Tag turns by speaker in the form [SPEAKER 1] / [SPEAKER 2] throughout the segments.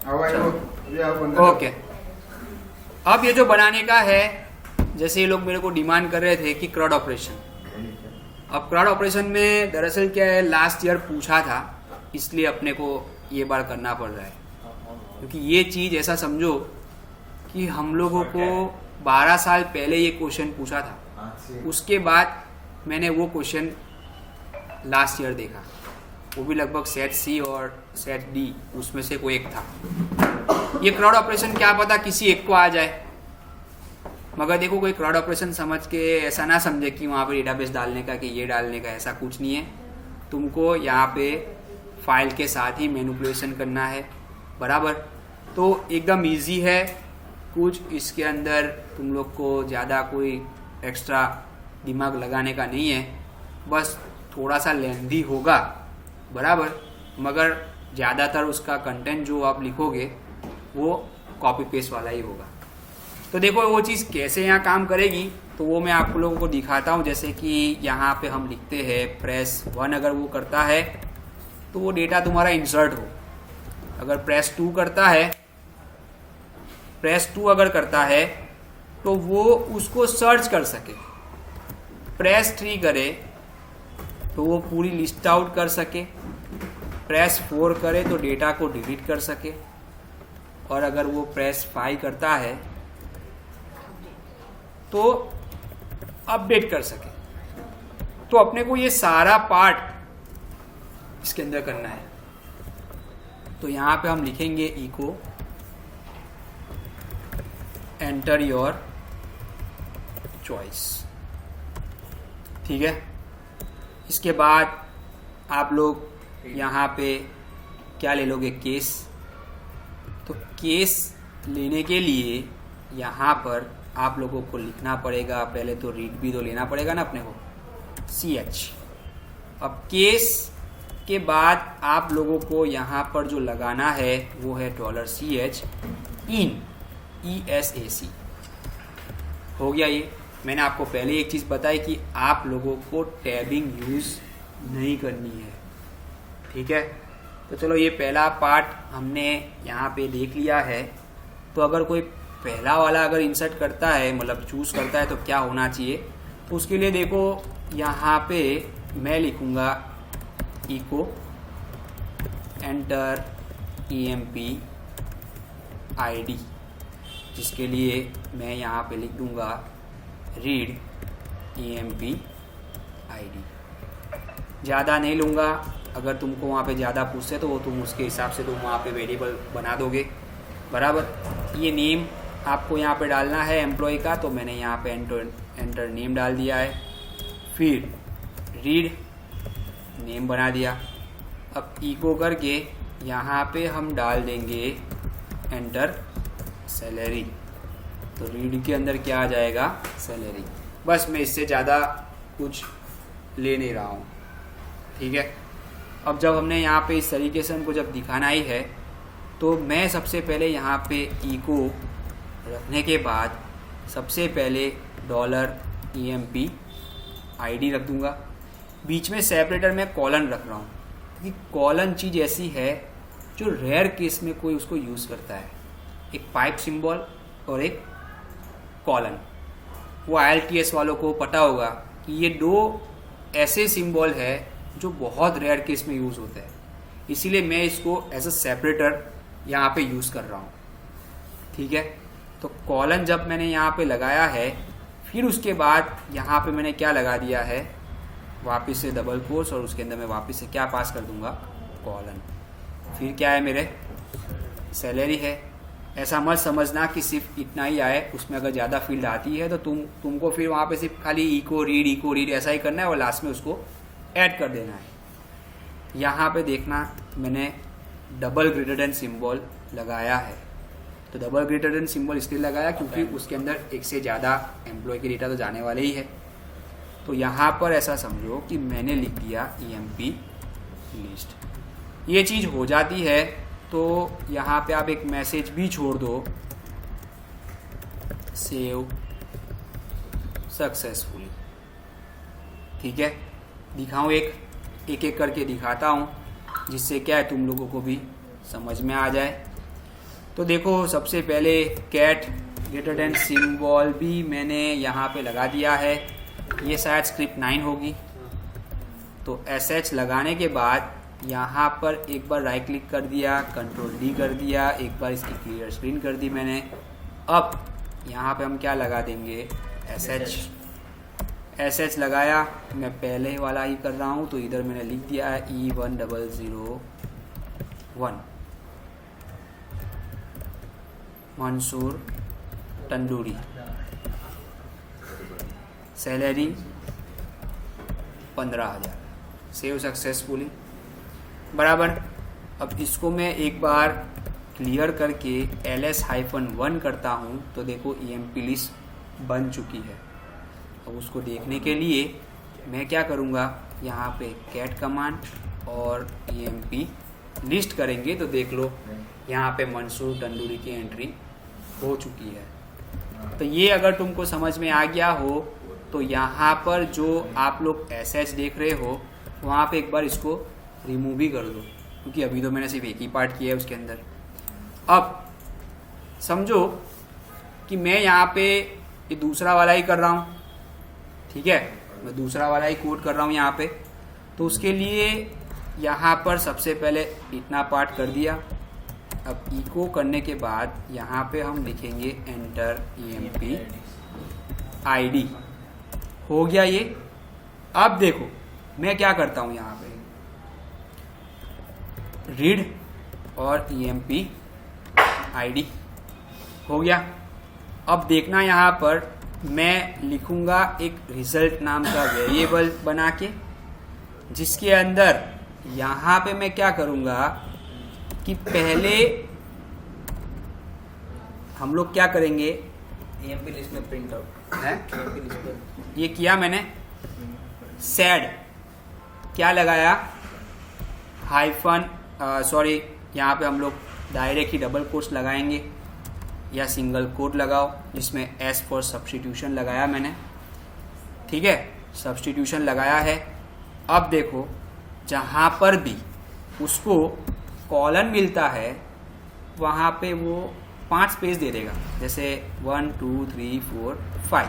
[SPEAKER 1] Okay, अब ये जो बनाने का है, जैसे ये लोग मेरे को डिमांड कर रहे थे कि क्रॉड ऑपरेशन। अब क्रॉड ऑपरेशन में दरअसल क्या है, लास्ट ईयर पूछा था, इसलिए अपने को ये बार करना पड़ रहा है, क्योंकि ये चीज़ ऐसा समझो कि हम लोगों को 12 साल पहले ये क्वेश्चन पूछा था, उसके बाद मैंने वो क्वेश्चन लास्ट ईयर देखा, वो भी लगभग सेट सी और सेट डी उसमें से कोई एक था। ये क्रॉड ऑपरेशन क्या पता किसी एक को आ जाए, मगर देखो कोई क्रॉड ऑपरेशन समझ के ऐसा ना समझे कि वहाँ पे डेटाबेस डालने का कि ये डालने का, ऐसा कुछ नहीं है। तुमको यहाँ पे फाइल के साथ ही मैनिपुलेशन करना है, बराबर। तो एकदम इजी है, कुछ इसके अंदर तुम लोग को ज़्यादा कोई एक्स्ट्रा दिमाग लगाने का नहीं है, बस थोड़ा सा लेंथी होगा, बराबर, मगर ज़्यादातर उसका कंटेंट जो आप लिखोगे वो कॉपी पेस्ट वाला ही होगा। तो देखो वो चीज़ कैसे यहाँ काम करेगी, तो वो मैं आप लोगों को दिखाता हूँ। जैसे कि यहाँ पे हम लिखते हैं प्रेस 1, अगर वो करता है तो वो डेटा तुम्हारा इंसर्ट हो। अगर प्रेस 2 करता है, प्रेस 2 अगर करता है तो वो उसको सर्च कर सके। प्रेस 3 करे तो वो पूरी लिस्ट आउट कर सके। प्रेस 4 करे तो डेटा को डिलीट कर सके। और अगर वो प्रेस 5 करता है तो अपडेट कर सके। तो अपने को ये सारा पार्ट इसके अंदर करना है। तो यहाँ पे हम लिखेंगे इको एंटर योर चॉइस, ठीक है। इसके बाद आप लोग यहाँ पे क्या ले लोगे, केस। तो केस लेने के लिए यहाँ पर आप लोगों को लिखना पड़ेगा, पहले तो रीड भी तो लेना पड़ेगा ना अपने को, CH। अब केस के बाद आप लोगों को यहाँ पर जो लगाना है वो है $CH इन ESAC। हो गया ये। मैंने आपको पहले एक चीज़ बताई कि आप लोगों को टैबिंग यूज़ नहीं करनी है, ठीक है। तो चलो ये पहला पार्ट हमने यहाँ पे देख लिया है। तो अगर कोई पहला वाला अगर इंसर्ट करता है, मतलब चूज करता है, तो क्या होना चाहिए, तो उसके लिए देखो यहाँ पे मैं लिखूँगा इको एंटर EMP ID, जिसके लिए मैं यहाँ पे लिख दूँगा रीड EMP ID। ज़्यादा नहीं लूँगा, अगर तुमको वहाँ पे ज़्यादा पूछते तो वो तुम उसके हिसाब से तुम वहाँ पे वेरिएबल बना दोगे, बराबर। ये नेम आपको यहाँ पे डालना है एम्प्लॉय का, तो मैंने यहाँ पे एंटर नेम डाल दिया है। फिर रीड नेम बना दिया। अब इको करके यहाँ पे हम डाल देंगे एंटर सैलरी। तो रीड के अंदर क्या आ जाएगा, सैलरी। बस मैं इससे ज़्यादा कुछ ले नहीं रहा हूँ, ठीक है। अब जब हमने यहाँ पे इस तरीके से हमको जब दिखाना ही है, तो मैं सबसे पहले यहाँ पे इको रखने के बाद सबसे पहले $EMP ID रख दूंगा। बीच में सेपरेटर में कॉलन रख रहा हूँ, क्योंकि कॉलन चीज़ ऐसी है जो रेयर केस में कोई उसको यूज़ करता है। एक पाइप सिंबल और एक कॉलन। वो IELTS वालों को पता होगा कि ये दो ऐसे सिंबल है जो बहुत रेयर केस में यूज़ होता है, इसीलिए मैं इसको एज अ सेपरेटर यहाँ पे यूज़ कर रहा हूँ, ठीक है। तो कॉलन जब मैंने यहाँ पे लगाया है, फिर उसके बाद यहाँ पे मैंने क्या लगा दिया है, वापस से डबल कोट्स, और उसके अंदर मैं वापस से क्या पास कर दूंगा, कॉलन। फिर क्या है, मेरे सैलरी है। ऐसा मत समझना कि सिर्फ इतना ही आए, उसमें अगर ज़्यादा फील्ड आती है तो तुमको फिर वहाँ पे सिर्फ खाली इको रीड ऐसा ही करना है और लास्ट में उसको ऐड कर देना है। यहाँ पे देखना मैंने डबल ग्रेटर देन सिंबल लगाया है। तो डबल ग्रेटर देन सिंबल इसलिए लगाया क्योंकि उसके अंदर एक से ज़्यादा एम्प्लॉय के डेटा तो जाने वाले ही है। तो यहाँ पर ऐसा समझो कि मैंने लिख दिया EMP लिस्ट। ये चीज़ हो जाती है तो यहाँ पे आप एक मैसेज भी छोड़ दो, सेव सक्सेसफुली, ठीक है। दिखाऊँ एक एक करके दिखाता हूँ, जिससे क्या है तुम लोगों को भी समझ में आ जाए। तो देखो सबसे पहले कैट ग्रेटर देन सिंबल भी मैंने यहाँ पे लगा दिया है। ये शायद स्क्रिप्ट 9 होगी। तो SH लगाने के बाद यहाँ पर एक बार राइट क्लिक कर दिया, कंट्रोल D कर दिया, एक बार इसकी क्लियर स्क्रीन कर दी मैंने। अब यहाँ पे हम क्या लगा देंगे, SH लगाया। मैं पहले वाला ही कर रहा हूँ, तो इधर मैंने लिख दिया है E1001 Mansoor Tandoori, salary 15,000, save successfully, बराबर। अब इसको मैं एक बार क्लियर करके ls-1 करता हूँ, तो देखो EMP लिस्ट बन चुकी है। अब उसको देखने के लिए मैं क्या करूँगा, यहाँ पे कैट कमांड और EMP लिस्ट करेंगे, तो देख लो यहाँ पे मंसूर तंदूरी की एंट्री हो चुकी है। तो ये अगर तुमको समझ में आ गया हो, तो यहाँ पर जो आप लोग SH देख रहे हो, वहाँ पे एक बार इसको रिमूव भी कर दो, क्योंकि अभी तो मैंने सिर्फ एक ही पार्ट किया है उसके अंदर। अब समझो कि मैं यहाँ पे ये दूसरा वाला ही कर रहा हूँ, ठीक है, मैं दूसरा वाला ही कोड कर रहा हूँ यहाँ पे। तो उसके लिए यहाँ पर सबसे पहले इतना पार्ट कर दिया। अब इको करने के बाद यहाँ पे हम लिखेंगे एंटर EMP ID, हो गया ये। अब देखो मैं क्या करता हूँ, यहाँ पे रीड और EMP ID हो गया। अब देखना यहाँ पर मैं लिखूंगा एक रिजल्ट नाम का वेरिएबल बना के, जिसके अंदर यहाँ पे मैं क्या करूँगा कि पहले हम लोग क्या करेंगे,
[SPEAKER 2] EMP लिस्ट में प्रिंट आउट
[SPEAKER 1] है
[SPEAKER 2] EMP लिस्ट में
[SPEAKER 1] ये किया मैंने, सैड क्या लगाया, हाइफन सॉरी, यहाँ पे हम लोग डायरेक्ट ही डबल कोट्स लगाएंगे या सिंगल कोट लगाओ, जिसमें S फॉर सब्स्टिट्यूशन लगाया मैंने, ठीक है, सब्स्टिट्यूशन लगाया है। अब देखो जहाँ पर भी उसको कॉलन मिलता है वहाँ पे वो 5 पेज दे देगा, जैसे 1 2 3 4 5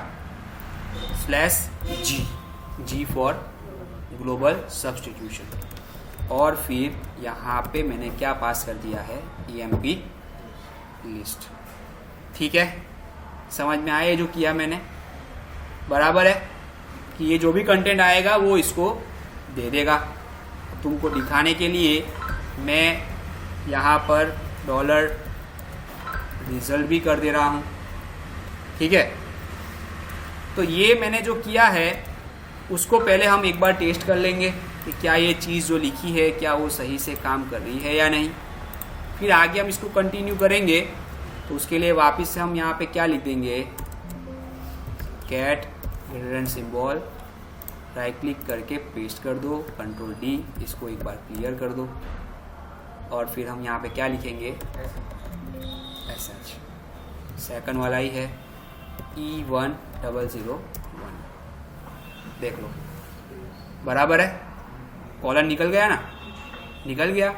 [SPEAKER 1] /G फॉर ग्लोबल सब्स्टिट्यूशन। और फिर यहाँ पे मैंने क्या पास कर दिया है, EMP लिस्ट, ठीक है। समझ में आया जो किया मैंने, बराबर है कि ये जो भी कंटेंट आएगा वो इसको दे देगा। तुमको दिखाने के लिए मैं यहाँ पर $रिजल्ट भी कर दे रहा हूँ, ठीक है। तो ये मैंने जो किया है उसको पहले हम एक बार टेस्ट कर लेंगे कि क्या ये चीज़ जो लिखी है क्या वो सही से काम कर रही है या नहीं। फिर आगे हम इसको कंटिन्यू करेंगे, तो उसके लिए वापस से हम यहाँ पे क्या लिख देंगे, cat greater symbol, right click करके पेस्ट कर दो, कंट्रोल D, इसको एक बार क्लियर कर दो। और फिर हम यहाँ पे क्या लिखेंगे, SH, सेकंड वाला ही है, E1001, देख लो बराबर है, कॉलन निकल गया ना, निकल गया,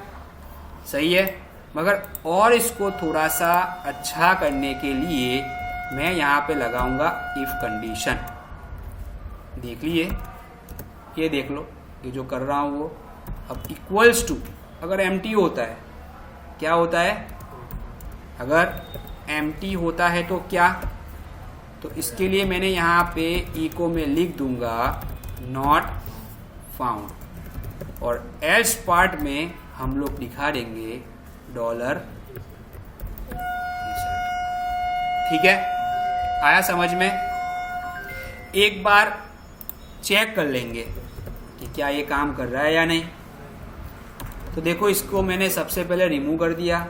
[SPEAKER 1] सही है। मगर और इसको थोड़ा सा अच्छा करने के लिए मैं यहाँ पे लगाऊंगा इफ कंडीशन, देख लिए, ये देख लो, ये जो कर रहा हूँ वो। अब इक्वल्स टू, अगर एम्प्टी होता है, क्या होता है, अगर एम्प्टी होता है तो क्या, तो इसके लिए मैंने यहाँ पे इको में लिख दूंगा नॉट फाउंड, और एल्स पार्ट में हम लोग दिखा देंगे $, ठीक है। आया समझ में। एक बार चेक कर लेंगे कि क्या ये काम कर रहा है या नहीं। तो देखो इसको मैंने सबसे पहले रिमूव कर दिया।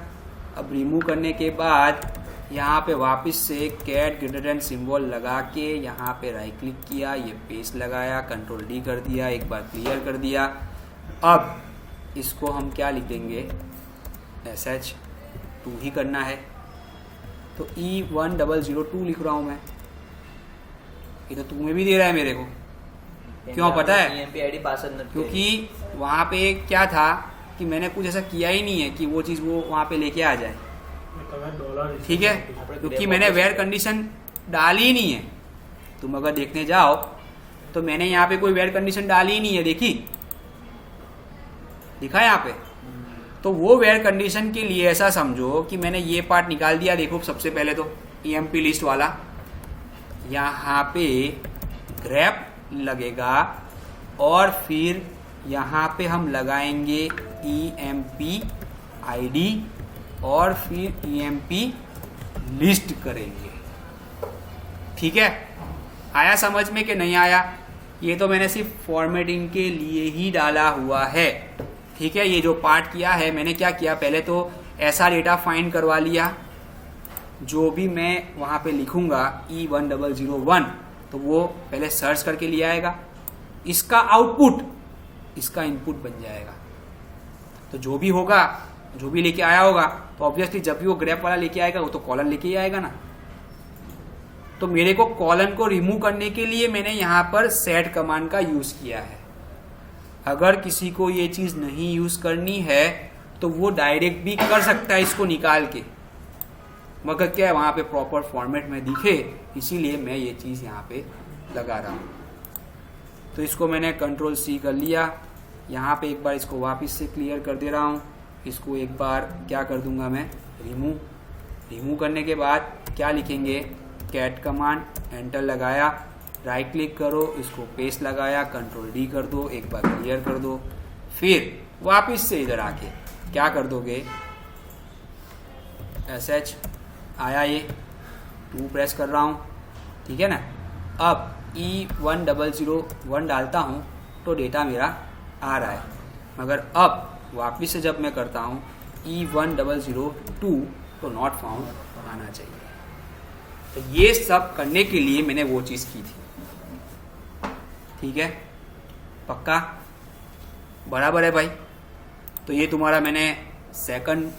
[SPEAKER 1] अब रिमूव करने के बाद यहाँ पे वापस से कैट ग्रेटर देन सिंबल लगा के यहाँ पे राइट क्लिक किया, ये पेस्ट लगाया, कंट्रोल D कर दिया, एक बार क्लियर कर दिया। अब इसको हम क्या लिखेंगे, SH2 ही करना है, तो E1002 लिख रहा हूँ मैं। ये तो तुम्हें भी दे रहा है मेरे को, क्यों पता है,
[SPEAKER 2] EMP ID पासवर्ड,
[SPEAKER 1] क्योंकि वहाँ पे क्या था कि मैंने कुछ ऐसा किया ही नहीं है कि वो चीज़ वो वहाँ पे लेके आ जाए, ठीक है, क्योंकि मैंने वेयर कंडीशन डाली ही नहीं है। तुम अगर देखने जाओ तो मैंने यहाँ पे कोई वेयर कंडीशन डाली ही नहीं है, देखी दिखा यहाँ पे। तो वो वेयर कंडीशन के लिए ऐसा समझो कि मैंने ये पार्ट निकाल दिया। देखो सबसे पहले तो EMP लिस्ट वाला, यहाँ पे ग्रेप लगेगा और फिर यहाँ पे हम लगाएंगे EMP ID और फिर EMP लिस्ट करेंगे। ठीक है, आया समझ में कि नहीं आया? ये तो मैंने सिर्फ फॉर्मेटिंग के लिए ही डाला हुआ है। ठीक है, ये जो पार्ट किया है मैंने क्या किया, पहले तो ऐसा डेटा फाइंड करवा लिया जो भी मैं वहाँ पे लिखूंगा E1001, तो वो पहले सर्च करके ले आएगा। इसका आउटपुट इसका इनपुट बन जाएगा। तो जो भी होगा, जो भी लेके आया होगा, तो ऑब्वियसली जब भी वो ग्रेप वाला लेके आएगा वो तो कॉलन लेके ही आएगा ना। तो मेरे को कॉलन को रिमूव करने के लिए मैंने यहाँ पर सेट कमांड का यूज किया है। अगर किसी को ये चीज नहीं यूज करनी है तो वो डायरेक्ट भी कर सकता है इसको निकाल के, मगर क्या है वहां पे प्रॉपर फॉर्मेट में दिखे, इसीलिए मैं ये चीज यहाँ पे लगा रहा हूँ। तो इसको मैंने Ctrl+C कर लिया। यहाँ पे एक बार इसको वापस से क्लियर कर दे रहा हूँ। इसको एक बार क्या कर दूंगा मैं, रिमूव करने के बाद क्या लिखेंगे, कैट कमांड, एंटर लगाया, राइट क्लिक करो, इसको पेस्ट लगाया, Ctrl+D कर दो, एक बार क्लियर कर दो, फिर वापस से इधर आके क्या कर दोगे, SH आया, ये 2 प्रेस कर रहा हूँ। ठीक है ना। अब E1001 डालता हूँ तो डेटा मेरा आ रहा है, मगर अब वापस से जब मैं करता हूँ E1002 तो नॉट फाउंड आना चाहिए। तो ये सब करने के लिए मैंने वो चीज़ की थी। ठीक है, पक्का बराबर है भाई। तो ये तुम्हारा मैंने सेकंड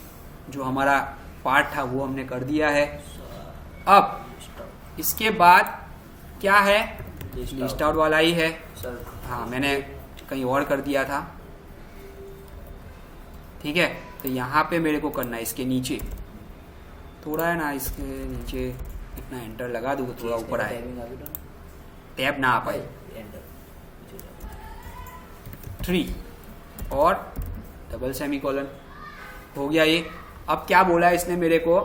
[SPEAKER 1] जो हमारा पार्ट था वो हमने कर दिया है। अब इसके बाद क्या है, लिस्ट आउट वाला ही है। हाँ, मैंने कहीं और कर दिया था। ठीक है, तो यहाँ पे मेरे को करना है इसके नीचे थोड़ा है ना, इसके नीचे इतना एंटर लगा दूँ तो थोड़ा ऊपर आए, टैब ना आ पाए। 3 और डबल सेमीकोलन हो गया ये। अब क्या बोला है इसने मेरे को,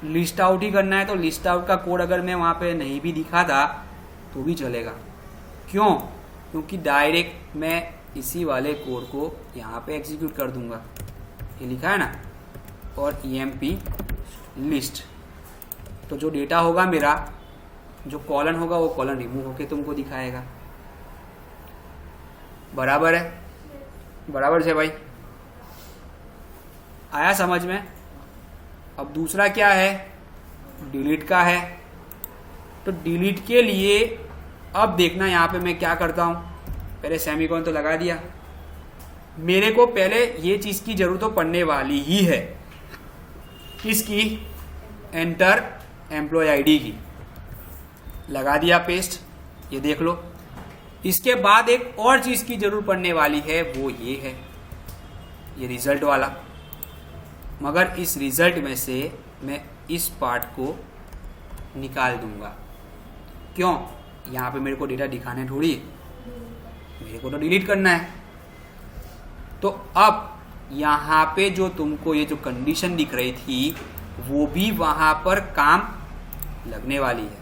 [SPEAKER 1] लिस्ट आउट ही करना है। तो लिस्ट आउट का कोड अगर मैं वहाँ पे नहीं भी दिखा था तो भी चलेगा। क्यों? क्योंकि डायरेक्ट मैं इसी वाले कोड को यहाँ पे एग्जीक्यूट कर दूंगा। ये लिखा है ना, और EMP लिस्ट, तो जो डेटा होगा मेरा, जो कॉलन होगा वो कॉलन रिमूव होके तुमको दिखाएगा। बराबर है, बराबर से भाई, आया समझ में? अब दूसरा क्या है, डिलीट का है। तो डिलीट के लिए अब देखना यहाँ पे मैं क्या करता हूँ, पहले सेमीकोलन तो लगा दिया। मेरे को पहले ये चीज़ की जरूरत तो पड़ने वाली ही है, किसकी, एंटर एम्प्लॉय ID की, लगा दिया पेस्ट, ये देख लो। इसके बाद एक और चीज़ की जरूरत पड़ने वाली है, वो ये है, ये रिजल्ट वाला। मगर इस रिजल्ट में से मैं इस पार्ट को निकाल दूंगा। क्यों? यहाँ पे मेरे को डेटा दिखाने थोड़ी, मेरे को तो डिलीट करना है। तो अब यहाँ पे जो तुमको ये जो कंडीशन दिख रही थी वो भी वहाँ पर काम लगने वाली है।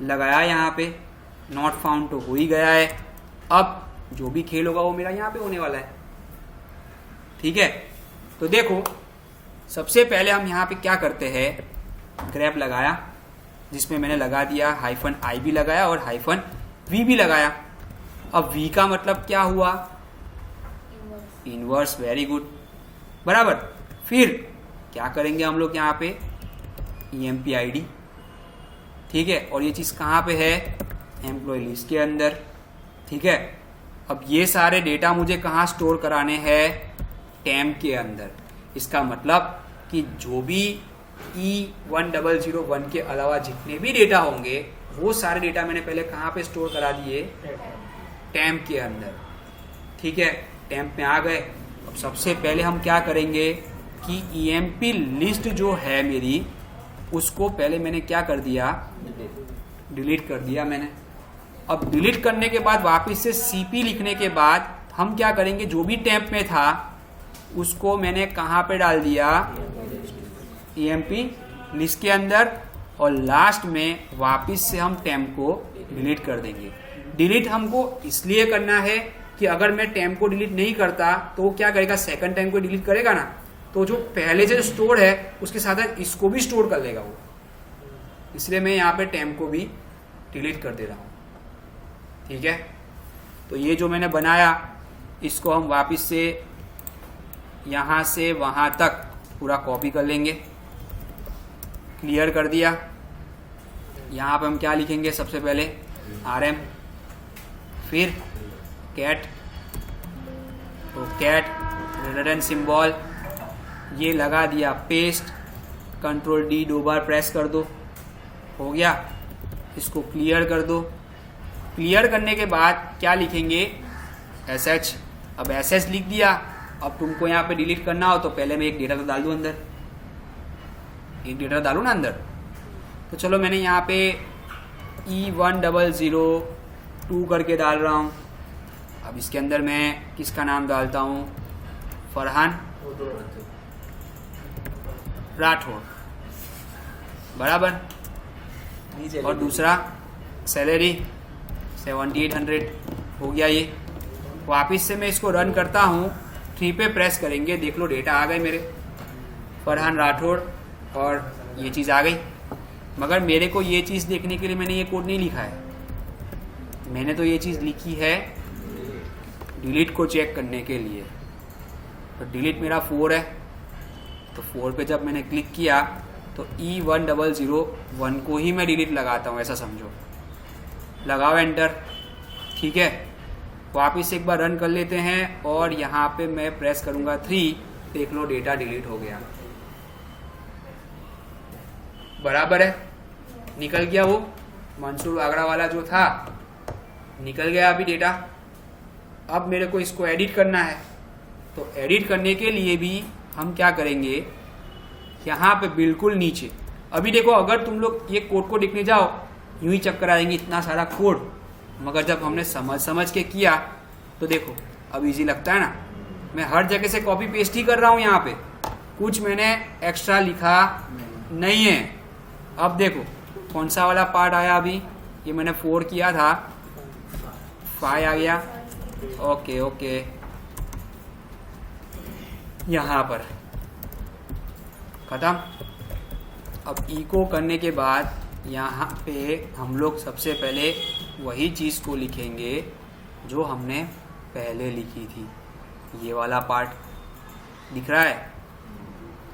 [SPEAKER 1] लगाया यहाँ पे, नॉट फाउंड तो हो ही गया है। अब जो भी खेल होगा वो मेरा यहाँ पे होने वाला है। ठीक है, तो देखो सबसे पहले हम यहाँ पे क्या करते हैं, ग्रेप लगाया जिसमें मैंने लगा दिया -i भी लगाया और -v भी लगाया। अब v का मतलब क्या हुआ, इनवर्स, वेरी गुड, बराबर। फिर क्या करेंगे हम लोग यहाँ पे, EMP ID। ठीक है, और ये चीज़ कहाँ पे है, एम्प्लॉय लिस्ट के अंदर। ठीक है, अब ये सारे डेटा मुझे कहाँ स्टोर कराने हैं, टेम्प के अंदर। इसका मतलब कि जो भी E1001 के अलावा जितने भी डेटा होंगे वो सारे डेटा मैंने पहले कहाँ पे स्टोर करा दिए, टेम्प के अंदर। ठीक है, टेम्प में आ गए। अब सबसे पहले हम क्या करेंगे, कि EMP लिस्ट जो है मेरी, उसको पहले मैंने क्या कर दिया, डिलीट कर दिया मैंने। अब डिलीट करने के बाद वापस से CP लिखने के बाद हम क्या करेंगे, जो भी टेम्प में था उसको मैंने कहाँ पे डाल दिया, EMP लिस्ट के अंदर, और लास्ट में वापस से हम टेम्प को डिलीट कर देंगे। डिलीट हमको इसलिए करना है कि अगर मैं टेम्प को डिलीट नहीं करता तो वो क्या करेगा, सेकंड टाइम को डिलीट करेगा ना, तो जो पहले से स्टोर है उसके साथ इसको भी स्टोर कर लेगा वो। इसलिए मैं यहाँ पे टेम्प को भी डिलीट कर दे रहा हूँ। ठीक है, तो ये जो मैंने बनाया इसको हम वापस से यहाँ से वहाँ तक पूरा कॉपी कर लेंगे। क्लियर कर दिया। यहाँ पे हम क्या लिखेंगे, सबसे पहले RM, फिर कैट, तो कैट रिडंडेंट सिंबल ये लगा दिया, पेस्ट, Ctrl D 2 बार प्रेस कर दो, हो गया। इसको क्लियर कर दो। क्लियर करने के बाद क्या लिखेंगे, SH। अब SS लिख दिया। अब तुमको यहाँ पे डिलीट करना हो तो पहले मैं एक डेटा तो डाल दूँ अंदर, एक डेटा डालूँ ना अंदर। तो चलो मैंने यहाँ पे E1002 करके डाल रहा हूँ। अब इसके अंदर मैं किसका नाम डालता हूँ, फरहान राठौड़, बराबर। और दूसरा सैलरी 7800, हो गया ये। वापस से मैं इसको रन करता हूँ, 3 पे प्रेस करेंगे, देख लो डेटा आ गए मेरे, फरहान राठौड़, और ये चीज़ आ गई। मगर मेरे को ये चीज़ देखने के लिए मैंने ये कोड नहीं लिखा है, मैंने तो ये चीज़ लिखी है डिलीट को चेक करने के लिए। तो डिलीट मेरा 4 है, तो 4 पे जब मैंने क्लिक किया तो E1001 को ही मैं डिलीट लगाता हूँ, ऐसा समझो। लगाओ एंटर। ठीक है, वापस एक बार रन कर लेते हैं और यहाँ पे मैं प्रेस करूँगा 3, देख लो डेटा डिलीट हो गया, बराबर है। निकल गया वो मंसूर आगरा वाला जो था, निकल गया अभी डेटा। अब मेरे को इसको एडिट करना है, तो एडिट करने के लिए भी हम क्या करेंगे, यहाँ पे बिल्कुल नीचे। अभी देखो, अगर तुम लोग ये कोड को लिखने जाओ यूं ही चक्कर आएंगे, इतना सारा कोड। मगर जब हमने समझ के किया तो देखो अब इजी लगता है ना। मैं हर जगह से कॉपी पेस्ट ही कर रहा हूँ, यहाँ पे कुछ मैंने एक्स्ट्रा लिखा नहीं है। अब देखो कौन सा वाला पार्ट आया, अभी ये मैंने 4 किया था, 5 आ गया। ओके ओके, यहाँ पर खत्म। अब इको करने के बाद यहाँ पे हम लोग सबसे पहले वही चीज़ को लिखेंगे जो हमने पहले लिखी थी। ये वाला पार्ट दिख रहा है,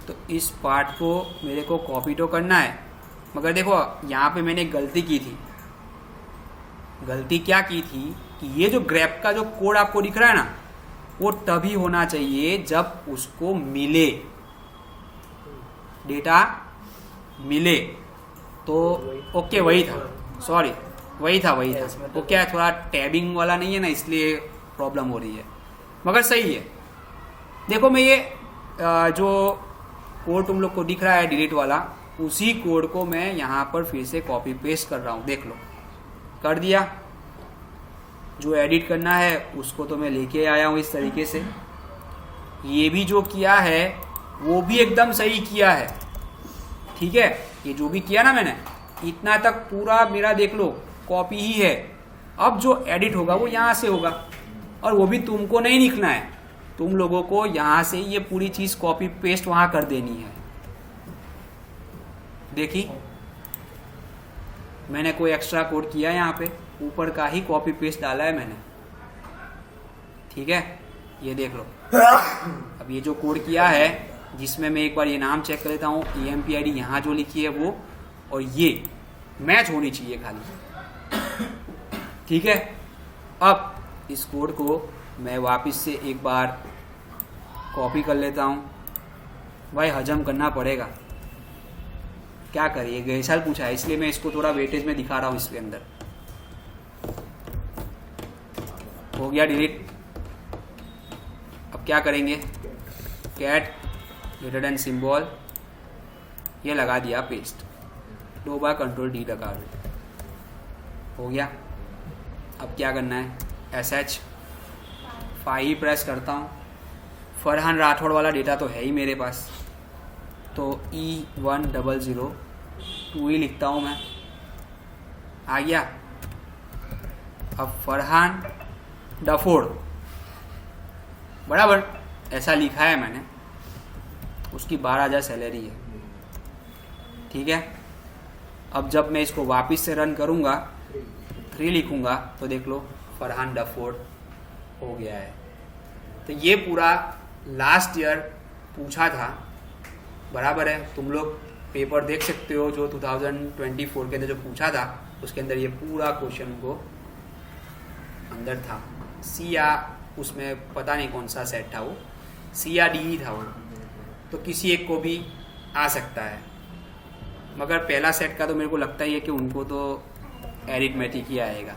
[SPEAKER 1] तो इस पार्ट को मेरे को कॉपी तो करना है। मगर देखो यहाँ पे मैंने गलती की थी। गलती क्या की थी कि ये जो ग्रेप का जो कोड आपको दिख रहा है ना, वो तभी होना चाहिए जब उसको मिले, डेटा मिले। तो ओके वही था, सॉरी वही था। वो क्या है, थोड़ा टैबिंग वाला नहीं है ना, इसलिए प्रॉब्लम हो रही है। मगर सही है। देखो मैं ये जो कोड तुम लोग को दिख रहा है डिलीट वाला, उसी कोड को मैं यहाँ पर फिर से कॉपी पेस्ट कर रहा हूँ। देख लो, कर दिया। जो एडिट करना है उसको तो मैं लेके आया हूँ इस तरीके से। ये भी जो किया है वो भी एकदम सही किया है। ठीक है, ये जो भी किया ना मैंने, इतना तक पूरा मेरा देख लो कॉपी ही है। अब जो एडिट होगा वो यहाँ से होगा, और वो भी तुमको नहीं लिखना है, तुम लोगों को यहाँ से ये पूरी चीज़ कॉपी पेस्ट वहाँ कर देनी है। देखी, मैंने कोई एक्स्ट्रा कोड किया यहाँ पे, ऊपर का ही कॉपी पेस्ट डाला है मैंने। ठीक है, ये देख लो। अब ये जो कोड किया है, जिसमें मैं एक बार ये नाम चेक कर लेता हूँ, EMP ID यहाँ जो लिखी है वो, और ये मैच होनी चाहिए खाली। ठीक है, अब इस कोड को मैं वापस से एक बार कॉपी कर लेता हूँ। भाई हजम करना पड़ेगा, क्या करिए, गए साल पूछा है, इसलिए मैं इसको थोड़ा वेटेज में दिखा रहा हूँ इसके अंदर। हो गया डिलीट। अब क्या करेंगे, कैट ग्रेटर देन सिंबल, ये लगा दिया पेस्ट, 2 बार कंट्रोल डी लगा दो, हो गया। अब क्या करना है, SH 5 ही प्रेस करता हूँ। फरहान राठौड़ वाला डेटा तो है ही मेरे पास, तो E1002 ही लिखता हूँ मैं, आ गया। अब फरहान डफोड़ बराबर ऐसा लिखा है मैंने, उसकी 12,000 सैलरी है, ठीक है। अब जब मैं इसको वापस से रन करूँगा, 3 लिखूँगा, तो देख लो फरहान डफोड़ हो गया है। तो ये पूरा लास्ट ईयर पूछा था, बराबर है। तुम लोग पेपर देख सकते हो जो 2024 के अंदर जो पूछा था, उसके अंदर ये पूरा क्वेश्चन को अंदर था। सी या उसमें पता नहीं कौन सा सेट था, वो सी या डी ही था वो, तो किसी एक को भी आ सकता है। मगर पहला सेट का तो मेरे को लगता ही है कि उनको तो एरिथमेटिक ही आएगा।